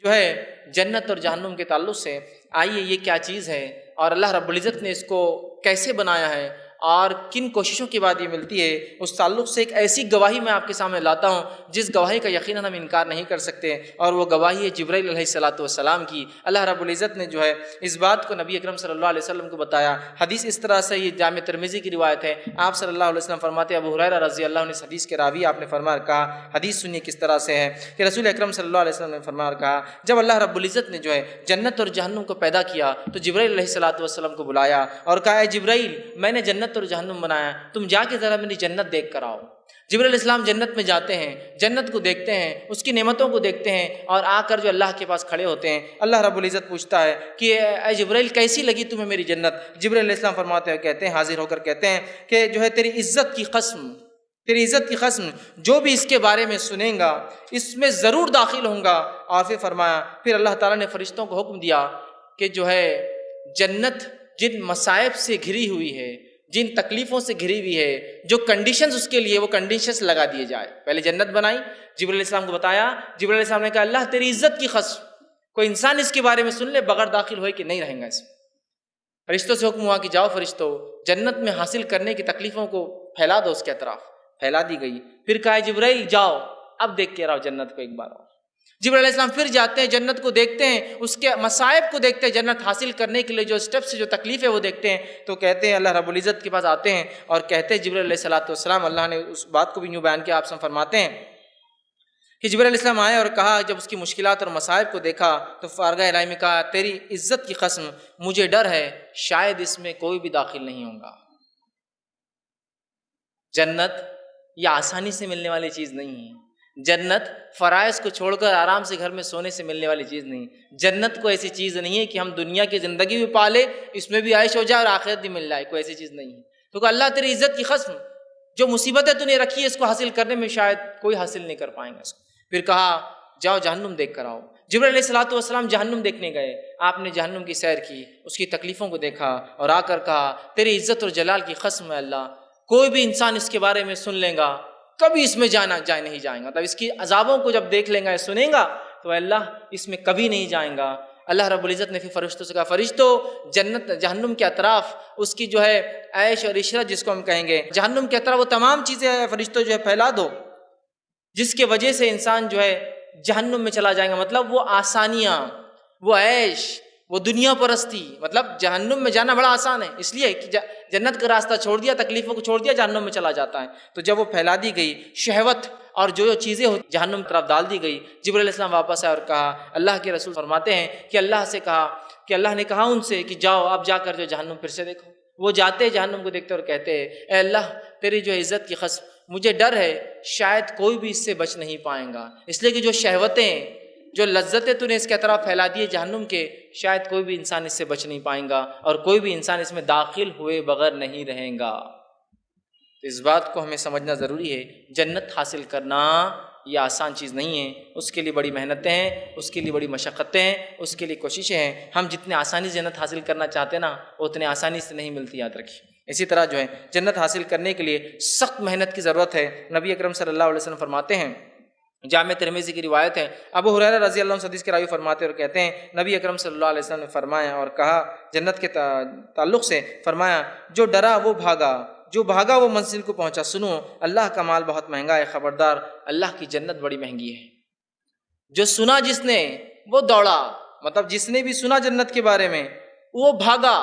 جو ہے جنت اور جہنم کے تعلق سے، آئیے یہ کیا چیز ہے اور اللہ رب العزت نے اس کو کیسے بنایا ہے اور کن کوششوں کے بعد یہ ملتی ہے، اس تعلق سے ایک ایسی گواہی میں آپ کے سامنے لاتا ہوں جس گواہی کا یقیناً ہم انکار نہیں کر سکتے، اور وہ گواہی ہے جبرائیل علیہ السلام کی۔ اللہ رب العزت نے جو ہے اس بات کو نبی اکرم صلی اللہ علیہ وسلم کو بتایا۔ حدیث اس طرح سے، یہ جامع ترمذی کی روایت ہے، آپ صلی اللہ علیہ وسلم فرماتے ہیں، ابو ہریرہ رضی اللہ عنہ اس حدیث کے راوی، آپ نے فرمایا کہا، حدیث سنیے کس طرح سے ہے کہ رسول اکرم صلی اللہ علیہ وسلم نے فرمایا کہا، جب اللہ رب العزت نے جو ہے جنت اور جہنم کو پیدا کیا تو جبرائیل علیہ السلام کو بلایا اور کہا، اے جبرائیل، میں نے جنت اور جہنم بنایا، تم جا کے ذرا میری جنت دیکھ کر آؤ۔ جبرائیل علیہ السلام جنت میں جاتے ہیں، جنت کو دیکھتے ہیں، اس کی نعمتوں کو دیکھتے ہیں، اور آ کر جو اللہ کے پاس کھڑے ہوتے ہیں۔ اللہ رب العزت پوچھتا ہے کہ اے جبرائیل، کیسی لگی تمہیں میری جنت؟ جبرائیل علیہ السلام فرماتے ہیں، کہتے ہیں، حاضر ہو کر کہتے ہیں کہ جو ہے تیری عزت کی قسم، تیری عزت کی قسم، جو بھی اس کے بارے میں سنیں گا اس میں ضرور داخل ہوں گا۔ اور پھر فرمایا، پھر اللہ تعالیٰ نے فرشتوں کو حکم دیا کہ جو ہے جنت جن مصائب سے گھری ہوئی ہے، جن تکلیفوں سے گھری ہوئی ہے، جو کنڈیشنز اس کے لیے، وہ کنڈیشنز لگا دیے جائے۔ پہلے جنت بنائی، جبرائیل علیہ السلام کو بتایا، جبرائیل علیہ السلام نے کہا، اللہ تیری عزت کی قسم، کوئی انسان اس کے بارے میں سن لے بغیر داخل ہوئے کہ نہیں رہیں گا اس میں۔ فرشتوں سے حکم ہوا کہ جاؤ فرشتوں، جنت میں حاصل کرنے کی تکلیفوں کو پھیلا دو، اس کے اطراف پھیلا دی گئی۔ پھر کہا، جبرائیل جاؤ اب دیکھ کے رہو جنت کو ایک بار اور۔ جبرائیل علیہ السلام پھر جاتے ہیں، جنت کو دیکھتے ہیں، اس کے مصائب کو دیکھتے ہیں، جنت حاصل کرنے کے لیے جو اسٹیپس، جو تکلیف ہے وہ دیکھتے ہیں، تو کہتے ہیں، اللہ رب العزت کے پاس آتے ہیں اور کہتے ہیں جبرائیل علیہ السلام، اللہ نے اس بات کو بھی یوں بیان کیا، آپ سے فرماتے ہیں کہ جبرائیل علیہ السلام آئے اور کہا، جب اس کی مشکلات اور مصائب کو دیکھا تو فارغہ الہی میں کہا، تیری عزت کی قسم، مجھے ڈر ہے شاید اس میں کوئی بھی داخل نہیں ہوگا۔ جنت یہ آسانی سے ملنے والی چیز نہیں ہے، جنت فرائض کو چھوڑ کر آرام سے گھر میں سونے سے ملنے والی چیز نہیں۔ جنت کو ایسی چیز نہیں ہے کہ ہم دنیا کی زندگی بھی پالے، اس میں بھی عائش ہو جائے اور آخرت بھی مل جائے، کوئی ایسی چیز نہیں ہے۔ تو کہ اللہ تیری عزت کی قسم، جو مصیبتیں تو نے رکھی ہے اس کو حاصل کرنے میں شاید کوئی حاصل نہیں کر پائیں گے اس کو۔ پھر کہا، جاؤ جہنم دیکھ کر آؤ۔ جبرائیل علیہ السلام جہنم دیکھنے گئے، آپ نے جہنم کی سیر کی، اس کی تکلیفوں کو دیکھا اور آ کر کہا، تیری عزت اور جلال کی قسم ہے اللہ، کوئی بھی انسان اس کے بارے میں سن لے گا کبھی اس میں جائے نہیں جائیں گا، مطلب اس کی عذابوں کو جب دیکھ لیں گا، سنیں گا تو اللہ اس میں کبھی نہیں جائیں گا۔ اللہ رب العزت نے پھر فرشتوں سے کہا، فرشتوں، جنت جہنم کے اطراف اس کی جو ہے عیش اور عشرت جس کو ہم کہیں گے، جہنم کے اطراف وہ تمام چیزیں فرشتوں جو ہے پھیلا دو جس کے وجہ سے انسان جو ہے جہنم میں چلا جائے گا، مطلب وہ آسانیاں، وہ عیش، وہ دنیا پرستی، مطلب جہنم میں جانا بڑا آسان ہے، اس لیے کہ جنت کا راستہ چھوڑ دیا، تکلیفوں کو چھوڑ دیا، جہنم میں چلا جاتا ہے۔ تو جب وہ پھیلا دی گئی شہوت اور جو چیزیں جہنم کی طرف ڈال دی گئی، جبرائیل علیہ السلام واپس آئے اور کہا، اللہ کے رسول فرماتے ہیں کہ اللہ نے کہا ان سے کہ جاؤ اب جا کر جو جہنم پھر سے دیکھو۔ وہ جاتے جہنم کو دیکھتے اور کہتے ہیں، اے اللہ تیری جو عزت کی قسم، مجھے ڈر ہے شاید کوئی بھی اس سے بچ نہیں پائیں گا، اس لیے کہ جو شہوتیں، جو لذتیں تو نے اس کے اطراف پھیلا دیے جہنم کے، شاید کوئی بھی انسان اس سے بچ نہیں پائیں گا اور کوئی بھی انسان اس میں داخل ہوئے بغیر نہیں رہیں گا۔ تو اس بات کو ہمیں سمجھنا ضروری ہے، جنت حاصل کرنا یہ آسان چیز نہیں ہے، اس کے لیے بڑی محنتیں ہیں، اس کے لیے بڑی مشقتیں ہیں، اس کے لیے کوششیں ہیں۔ ہم جتنے آسانی سے جنت حاصل کرنا چاہتے ہیں نا، اتنے آسانی سے نہیں ملتی، یاد رکھیے۔ اسی طرح جو ہے جنت حاصل کرنے کے لیے سخت محنت کی ضرورت ہے۔ نبی اکرم صلی اللہ علیہ وسلم فرماتے ہیں، جامع ترمذی کی روایت ہے، ابو ہریرہ رضی اللہ عنہ حدیث کے راوی فرماتے اور کہتے ہیں، نبی اکرم صلی اللہ علیہ وسلم نے فرمایا اور کہا جنت کے تعلق سے، فرمایا، جو ڈرا وہ بھاگا، جو بھاگا وہ منزل کو پہنچا۔ سنو، اللہ کا مال بہت مہنگا ہے، خبردار، اللہ کی جنت بڑی مہنگی ہے۔ جو سنا جس نے وہ دوڑا، مطلب جس نے بھی سنا جنت کے بارے میں وہ بھاگا،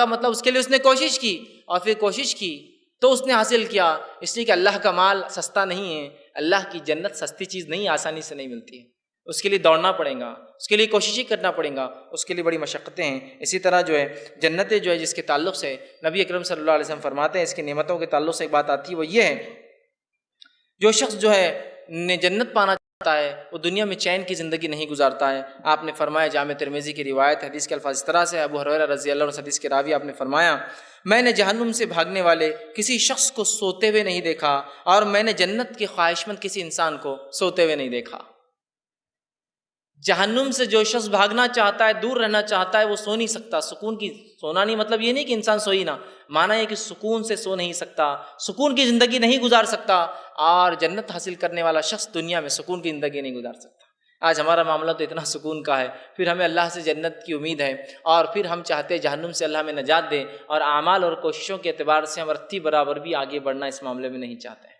مطلب اس کے لیے اس نے کوشش کی اور پھر کوشش کی تو اس نے حاصل کیا، اس لیے کہ اللہ کا مال سستا نہیں ہے، اللہ کی جنت سستی چیز نہیں، آسانی سے نہیں ملتی ہے، اس کے لیے دوڑنا پڑے گا، اس کے لیے کوششیں کرنا پڑے گا، اس کے لیے بڑی مشقتیں ہیں۔ اسی طرح جو ہے جنتیں جو ہے جس کے تعلق سے نبی اکرم صلی اللہ علیہ وسلم فرماتے ہیں، اس کی نعمتوں کے تعلق سے ایک بات آتی ہے، وہ یہ ہے، جو شخص جو ہے جنت پانا چاہتا ہے وہ دنیا میں چین کی زندگی نہیں گزارتا ہے۔ آپ نے فرمایا، جامع ترمذی کی روایت، حدیث کے الفاظ اس طرح سے، ابو ہریرہ رضی اللہ عنہ حدیث کے راوی، آپ نے فرمایا، میں نے جہنم سے بھاگنے والے کسی شخص کو سوتے ہوئے نہیں دیکھا اور میں نے جنت کے خواہشمند کسی انسان کو سوتے ہوئے نہیں دیکھا۔ جہنم سے جو شخص بھاگنا چاہتا ہے، دور رہنا چاہتا ہے، وہ سو نہیں سکتا۔ سکون کی سونا نہیں مطلب یہ نہیں کہ انسان سوئی نہ، معنی یہ کہ سکون سے سو نہیں سکتا، سکون کی زندگی نہیں گزار سکتا، اور جنت حاصل کرنے والا شخص دنیا میں سکون کی زندگی نہیں گزار سکتا۔ آج ہمارا معاملہ تو اتنا سکون کا ہے، پھر ہمیں اللہ سے جنت کی امید ہے، اور پھر ہم چاہتے ہیں جہنم سے اللہ ہمیں نجات دے، اور اعمال اور کوششوں کے اعتبار سے ہم رتی برابر بھی آگے بڑھنا اس معاملے میں نہیں چاہتے ہیں۔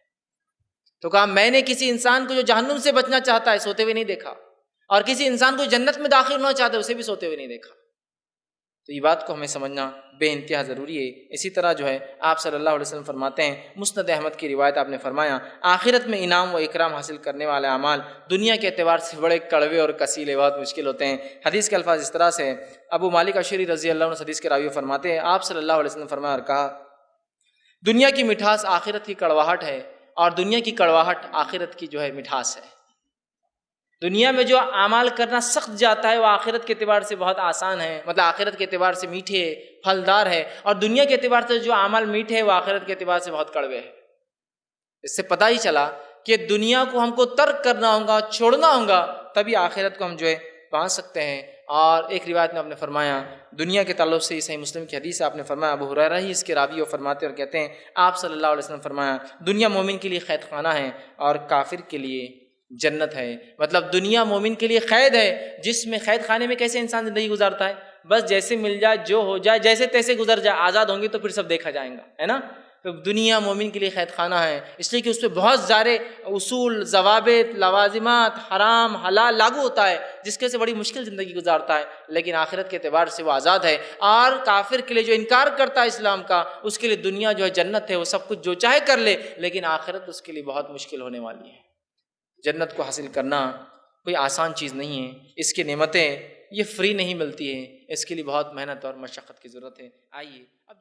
تو کہا میں نے کسی انسان کو جو جہنم سے بچنا چاہتا ہے سوتے ہوئے نہیں دیکھا، اور کسی انسان کو جنت میں داخل ہونا چاہتا ہے اسے بھی سوتے ہوئے نہیں دیکھا۔ تو یہ بات کو ہمیں سمجھنا بے انتہا ضروری ہے۔ اسی طرح جو ہے آپ صلی اللہ علیہ وسلم فرماتے ہیں، مسند احمد کی روایت آپ نے فرمایا، آخرت میں انعام و اکرام حاصل کرنے والے اعمال دنیا کے اعتبار سے بڑے کڑوے اور کسیلے، بہت مشکل ہوتے ہیں۔ حدیث کے الفاظ اس طرح سے ہیں، ابو مالک اشعری رضی اللہ عنہ حدیث کے راوی فرماتے ہیں، آپ صلی اللہ علیہ وسلم فرمایا اور کہا، دنیا کی مٹھاس آخرت کی کڑواہٹ ہے، اور دنیا کی کڑواہٹ آخرت کی جو ہے مٹھاس ہے۔ دنیا میں جو اعمال کرنا سخت جاتا ہے وہ آخرت کے اعتبار سے بہت آسان ہے، مطلب آخرت کے اعتبار سے میٹھے پھلدار ہے، اور دنیا کے اعتبار سے جو اعمال میٹھے ہیں وہ آخرت کے اعتبار سے بہت کڑوے ہیں۔ اس سے پتہ ہی چلا کہ دنیا کو ہم کو ترک کرنا ہوگا، چھوڑنا ہوگا، تبھی آخرت کو ہم جو ہے پا سکتے ہیں۔ اور ایک روایت میں آپ نے فرمایا، دنیا کے تعلق سے صحیح مسلم کی حدیث ہے، آپ نے فرمایا، ابو ہریرہ ہی اس کے راوی اور فرماتے اور کہتے ہیں، آپ صلی اللہ علیہ وسلم فرمایا، دنیا مومن کے لیے قید خانہ ہے اور کافر کے لیے جنت ہے۔ مطلب دنیا مومن کے لیے قید ہے، جس میں قید خانے میں کیسے انسان زندگی گزارتا ہے، بس جیسے مل جائے، جو ہو جائے، جیسے تیسے گزر جائے، آزاد ہوں گے تو پھر سب دیکھا جائے گا، ہے نا۔ تو دنیا مومن کے لیے قید خانہ ہے، اس لیے کہ اس پہ بہت سارے اصول، ضوابط، لوازمات، حرام حلال لاگو ہوتا ہے، جس کے سے بڑی مشکل زندگی گزارتا ہے، لیکن آخرت کے اعتبار سے وہ آزاد ہے۔ اور کافر کے لیے جو انکار کرتا ہے اسلام کا، اس کے لیے دنیا جو ہے جنت ہے، وہ سب کچھ جو چاہے کر لے، لیکن آخرت اس کے لیے بہت مشکل ہونے والی ہے۔ جنت کو حاصل کرنا کوئی آسان چیز نہیں ہے، اس کی نعمتیں یہ فری نہیں ملتی ہیں، اس کے لیے بہت محنت اور مشقت کی ضرورت ہے۔ آئیے اب